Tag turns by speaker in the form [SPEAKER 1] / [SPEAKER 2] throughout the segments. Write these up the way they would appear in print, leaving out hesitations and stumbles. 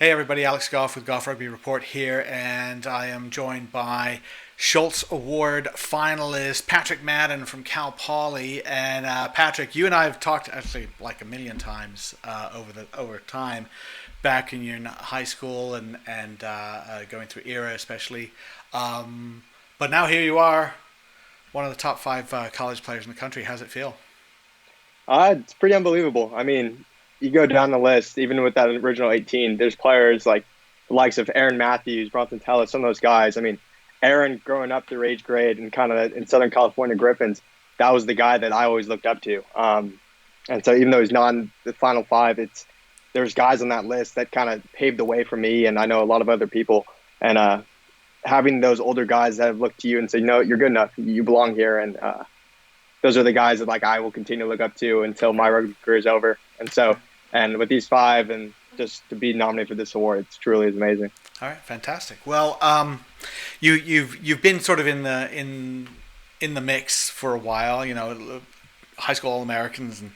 [SPEAKER 1] Hey everybody, Alex Goff with Goff Rugby Report here, and I am joined by Scholz Award finalist Patrick Madden from Cal Poly. And Patrick, you and I have talked actually like a million times over time, back in your high school and going through EIRA especially. But now here you are, one of the top five college players in the country. How's it feel?
[SPEAKER 2] It's pretty unbelievable. I mean, you go down the list, even with that original 18, there's players like the likes of Aaron Matthews, Bronson Tellis, some of those guys. I mean, Aaron growing up through age grade and kind of in Southern California Griffins, that was the guy that I always looked up to. And so even though he's not in the final five, there's guys on that list that kind of paved the way for me, and I know a lot of other people. And having those older guys that have looked to you and say, no, you're good enough, you belong here, and those are the guys that like I will continue to look up to until my rugby career is over. And so, and with these five, and just to be nominated for this award, it's truly is amazing.
[SPEAKER 1] All right, fantastic. Well, you've been sort of in the mix for a while. You know, high school All Americans and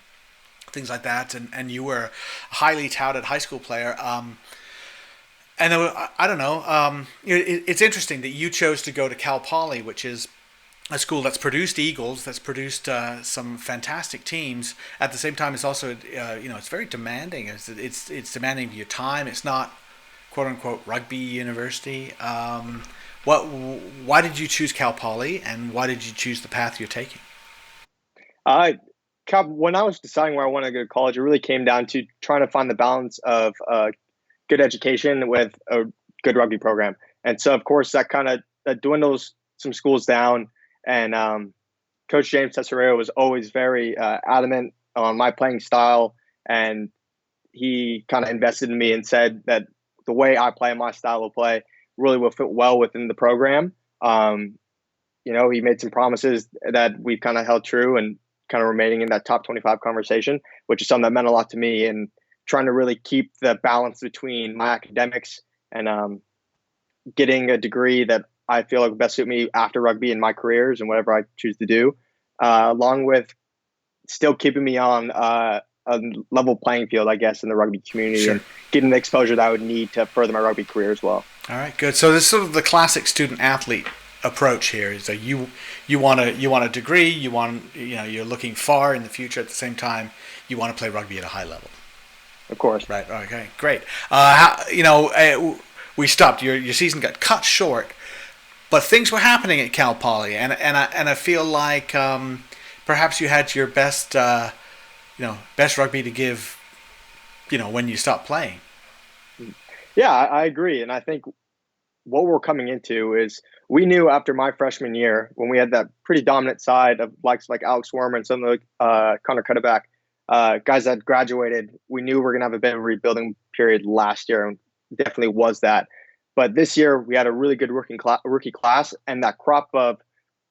[SPEAKER 1] things like that, and you were a highly touted high school player. And there I don't know. It's interesting that you chose to go to Cal Poly, which is a school that's produced Eagles, that's produced some fantastic teams. At the same time, it's also it's very demanding. It's demanding of your time. It's not quote unquote rugby university. What? Why did you choose Cal Poly, and why did you choose the path you're taking?
[SPEAKER 2] Uh, when I was deciding where I wanted to go to college, it really came down to trying to find the balance of good education with a good rugby program. And so, of course, that kind of dwindles some schools down. And Coach James Tesoriero was always very adamant on my playing style. And he kind of invested in me and said that the way I play, my style of play, really will fit well within the program. He made some promises that we've kind of held true and kind of remaining in that top 25 conversation, which is something that meant a lot to me, and trying to really keep the balance between my academics and getting a degree that I feel like best suit me after rugby in my careers and whatever I choose to do, along with still keeping me on a level playing field, I guess, in the rugby community,
[SPEAKER 1] Sure.
[SPEAKER 2] and getting the exposure that I would need to further my rugby career as well.
[SPEAKER 1] All right, good. So this is sort of the classic student athlete approach here. Is that you want a degree, you're looking far in the future. At the same time, you want to play rugby at a high level.
[SPEAKER 2] Of course.
[SPEAKER 1] Right. Okay. Great. We stopped. Your season got cut short, but things were happening at Cal Poly, and I feel like perhaps you had your best rugby to give, when you stopped playing.
[SPEAKER 2] Yeah, I agree. And I think what we're coming into is we knew after my freshman year, when we had that pretty dominant side of likes like Alex Warmer and some of the Connor Cutterback guys that graduated, we knew we were going to have a bit of a rebuilding period last year, and definitely was that. But this year, we had a really good rookie class, and that crop of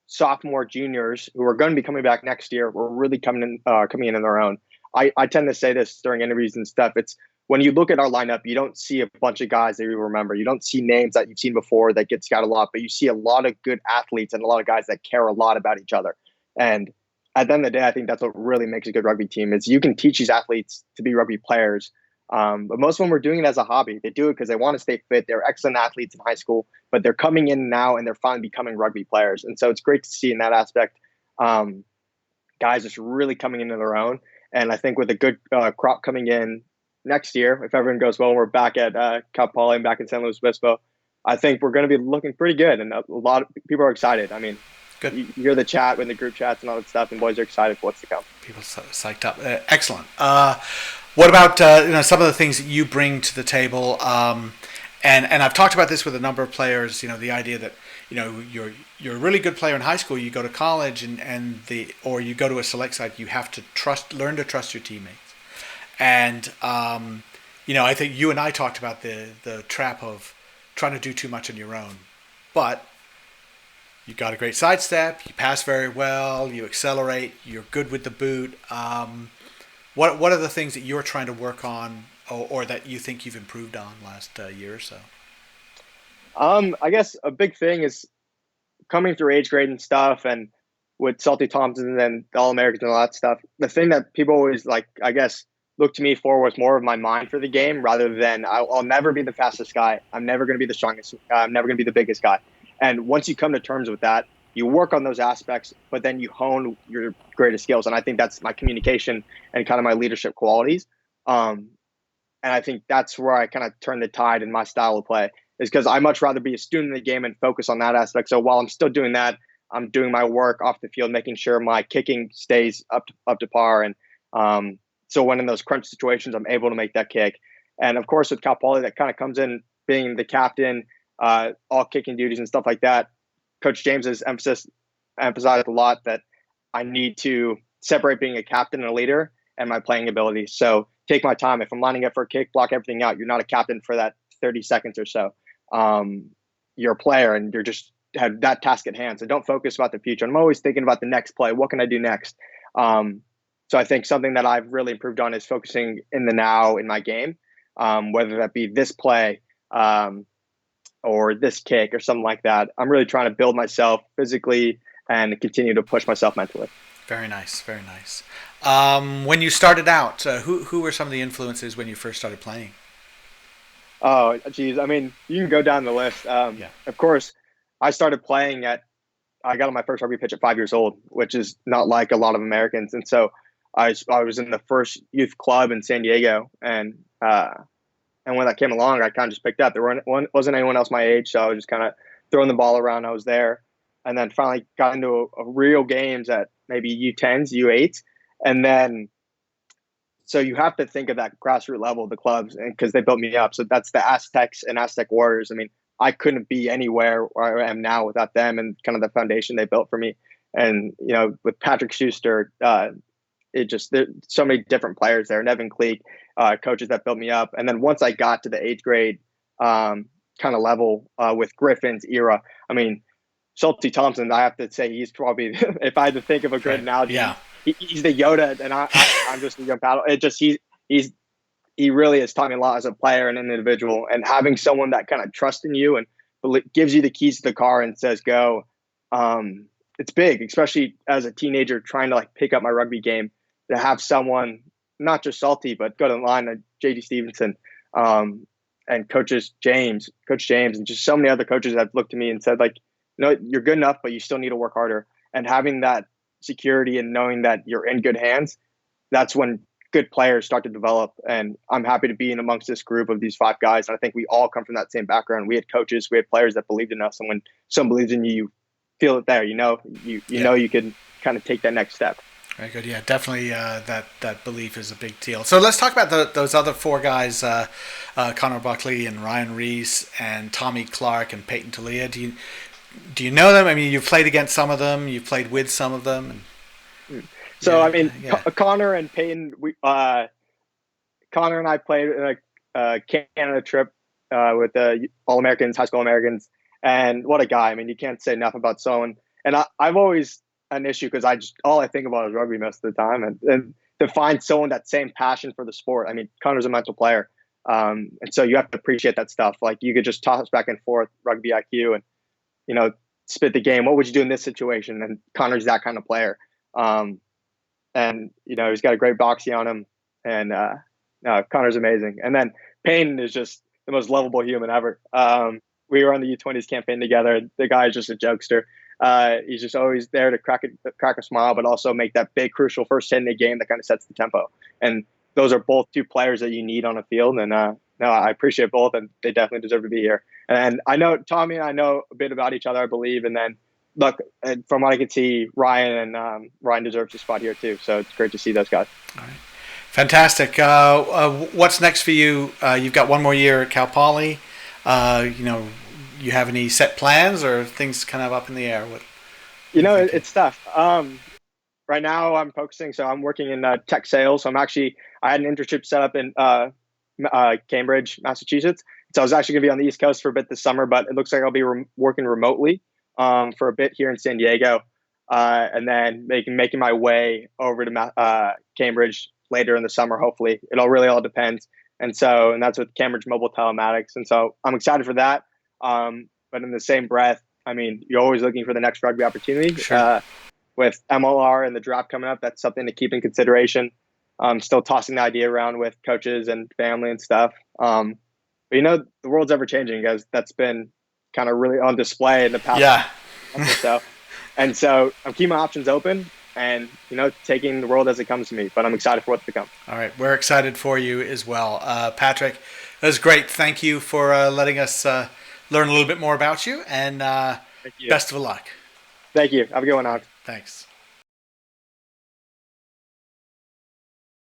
[SPEAKER 2] sophomore juniors who are going to be coming back next year were really coming in on their own. I tend to say this during interviews and stuff. It's when you look at our lineup, you don't see a bunch of guys that you remember. You don't see names that you've seen before that get scouted a lot, but you see a lot of good athletes and a lot of guys that care a lot about each other. And at the end of the day, I think that's what really makes a good rugby team is you can teach these athletes to be rugby players. But most of them are doing it as a hobby. They do it because they want to stay fit. They're excellent athletes in high school, but they're coming in now and they're finally becoming rugby players. And so it's great to see in that aspect, guys just really coming into their own. And I think with a good crop coming in next year, if everything goes well, and we're back at Cal Poly and back in San Luis Obispo, I think we're going to be looking pretty good. And a lot of people are excited. I mean,
[SPEAKER 1] Good.
[SPEAKER 2] you hear the chat with the group chats and all that stuff, and boys are excited for what's to come.
[SPEAKER 1] People psyched up. Excellent. What about some of the things that you bring to the table? And I've talked about this with a number of players. The idea that you're a really good player in high school. You go to college or you go to a select site. You have to learn to trust your teammates. And I think you and I talked about the trap of trying to do too much on your own, but you got a great sidestep. You pass very well. You accelerate. You're good with the boot. What are the things that you're trying to work on, or that you think you've improved on last year or so?
[SPEAKER 2] I guess a big thing is coming through age grade and stuff, and with Salty Thompson and the All Americans and all that stuff. The thing that people always like, I guess, look to me for was more of my mind for the game rather than I'll never be the fastest guy. I'm never going to be the strongest. I'm never going to be the biggest guy. And once you come to terms with that, you work on those aspects, but then you hone your greatest skills. And I think that's my communication and kind of my leadership qualities. And I think that's where I kind of turn the tide in my style of play is because I much rather be a student in the game and focus on that aspect. So while I'm still doing that, I'm doing my work off the field, making sure my kicking stays up to par. And so when in those crunch situations, I'm able to make that kick. And of course, with Cal Poly, that kind of comes in being the captain, all kicking duties and stuff like that. Coach James has emphasized a lot that I need to separate being a captain and a leader and my playing ability. So take my time. If I'm lining up for a kick, block everything out. You're not a captain for that 30 seconds or so. You're a player and you're just have that task at hand. So don't focus about the future. I'm always thinking about the next play. What can I do next? So I think something that I've really improved on is focusing in the now in my game, whether that be this play or this kick or something like that. I'm really trying to build myself physically and continue to push myself mentally.
[SPEAKER 1] Very nice, very nice. When you started out, who were some of the influences when you first started playing?
[SPEAKER 2] Oh, geez. I mean, you can go down the list.
[SPEAKER 1] Yeah.
[SPEAKER 2] Of course, I started playing I got on my first rugby pitch at 5 years old, which is not like a lot of Americans. And so I was in the first youth club in San Diego. And when that came along, I kind of just picked up. There wasn't anyone else my age. So I was just kind of throwing the ball around. I was there. And then finally got into a real games at maybe U10s, U8s. And then, so you have to think of that grassroots level, the clubs, because they built me up. So that's the Aztecs and Aztec Warriors. I mean, I couldn't be anywhere where I am now without them and kind of the foundation they built for me. And, with Patrick Schuster, there's so many different players there. Nevin Cleek, coaches that built me up. And then once I got to the 8th grade kind of level with Griffin's EIRA, I mean, Schulte Thompson, I have to say he's probably, if I had to think of a good analogy,
[SPEAKER 1] yeah.
[SPEAKER 2] He's the Yoda, and I'm just a young paddle. It just he really has taught me a lot as a player and an individual, and having someone that kind of trusts in you and gives you the keys to the car and says go. It's big, especially as a teenager trying to pick up my rugby game, to have someone, not just Salty, but go to the line of JD Stevenson, and Coach James, and just so many other coaches that have looked to me and said you're good enough, but you still need to work harder. And having that security and knowing that you're in good hands, that's when good players start to develop. And I'm happy to be in amongst this group of these 5 guys. And I think we all come from that same background. We had coaches, we had players that believed in us. And when someone believes in you, you feel it there. You know you can kind of take that next step.
[SPEAKER 1] Very good. Yeah, definitely that belief is a big deal. So let's talk about those other 4 guys, Connor Buckley and Ryan Reese and Tommy Clark and Peyton Talia. Do you know them? I mean, you've played against some of them. You've played with some of them.
[SPEAKER 2] So, I mean, Connor and Peyton, Connor and I played in a Canada trip with the All-Americans, high school Americans. And what a guy. I mean, you can't say enough about someone. And I've always an issue because all I think about is rugby most of the time. And to find someone that same passion for the sport. I mean, Connor's a mental player. And so you have to appreciate that stuff. You could just toss back and forth rugby IQ and, spit the game. What would you do in this situation? And Connor's that kind of player. And, he's got a great boxy on him. And Connor's amazing. And then Payne is just the most lovable human ever. We were on the U20s campaign together. The guy is just a jokester. He's just always there to crack a smile, but also make that big, crucial first hit in the game that kind of sets the tempo. And those are both 2 players that you need on a field. And I appreciate both, and they definitely deserve to be here. And I know Tommy and I know a bit about each other, I believe. And then, look, from what I can see, Ryan deserves a spot here too. So it's great to see those guys.
[SPEAKER 1] All right. Fantastic. What's next for you? You've got 1 more year at Cal Poly. You have any set plans or things kind of up in the air?
[SPEAKER 2] It's tough. Right now I'm focusing. So I'm working in tech sales. So I had an internship set up in Cambridge, Massachusetts. So I was actually going to be on the East Coast for a bit this summer, but it looks like I'll be working remotely for a bit here in San Diego, and then making my way over to Cambridge later in the summer. Hopefully, it all depends. And that's with Cambridge Mobile Telematics. And so I'm excited for that. But in the same breath, I mean, you're always looking for the next rugby opportunity.
[SPEAKER 1] Sure.
[SPEAKER 2] With MLR and the draft coming up, that's something to keep in consideration. Still tossing the idea around with coaches and family and stuff. But the world's ever changing, guys. That's been kind of really on display in the past
[SPEAKER 1] Yeah.
[SPEAKER 2] month or so. And so I'm keeping my options open and, taking the world as it comes to me. But I'm excited for what's to come.
[SPEAKER 1] All right. We're excited for you as well. Patrick, that was great. Thank you for letting us learn a little bit more about you, and
[SPEAKER 2] Thank you.
[SPEAKER 1] best of luck.
[SPEAKER 2] Thank you. Have a good one, Alex.
[SPEAKER 1] Thanks.